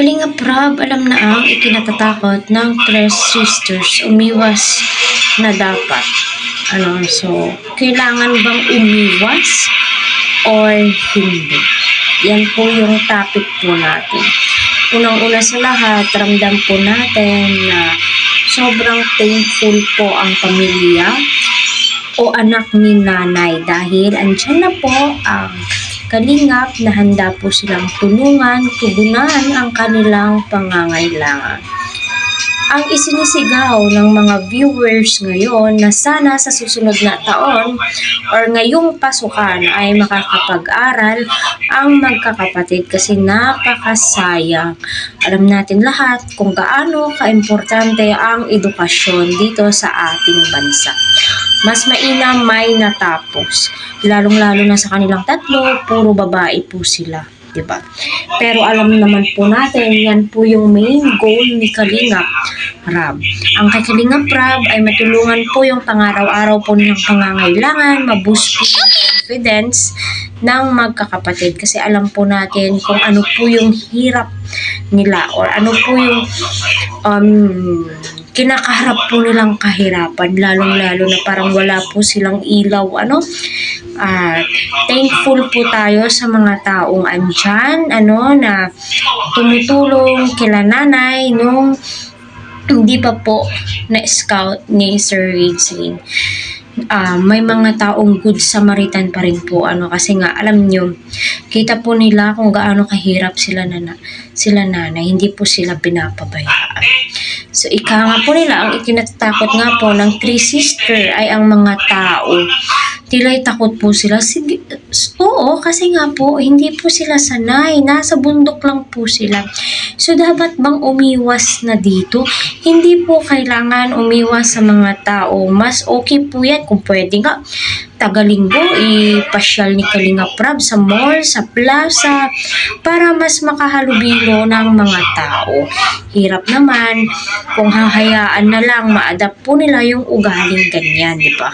Kalinga Prab, alam na ang ikinatatakot ng Tres Sisters, umiwas na dapat. So, kailangan bang umiwas or hindi? Yan po yung topic po natin. Unang-una sa lahat, ramdam po natin na sobrang thankful po ang pamilya o anak ni nanay dahil andyan na po ang kalingap na handa po silang tulungan, tugunan ang kanilang pangangailangan. Ang isinisigaw ng mga viewers ngayon na sana sa susunod na taon or ngayong pasukan ay makakapag-aral ang magkakapatid kasi napakasayang. Alam natin lahat kung gaano kaimportante ang edukasyon dito sa ating bansa. Mas mainam may natapos, lalong-lalo na sa kanilang tatlo, puro babae po sila. Diba? Pero alam naman po natin, yan po yung main goal ni Kalinga Prab. Ang kay Kalinga Prab ay matulungan po yung pangaraw-araw po nilang pangangailangan, maboost po yung confidence ng magkakapatid. Kasi alam po natin kung ano po yung hirap nila or ano po yung kinakaharap po nilang kahirapan, lalong-lalo na parang wala po silang ilaw, thankful po tayo sa mga taong andyan, na tumutulong kila nanay nung hindi pa po na-scout ni Sir Ridsley. May mga taong good Samaritan pa rin po, kasi nga, alam nyo, kita po nila kung gaano kahirap sila nanay, hindi po sila pinapabayaan. So, ika nga po nila, ang ikinatatakot nga po ng Three Sister ay ang mga tao. Tila'y takot po sila. Oo, kasi nga po, hindi po sila sanay. Nasa bundok lang po sila. So, dapat bang umiwas na dito? Hindi po kailangan umiwas sa mga tao. Mas okay po yan kung pwede nga. Tagalinggo, ipasyal ni Kalinga Prab sa mall, sa plaza, para mas makahalubilo ng mga tao. Hirap naman kung hahayaan na lang, ma-adapt po nila yung ugaling ganyan, di ba?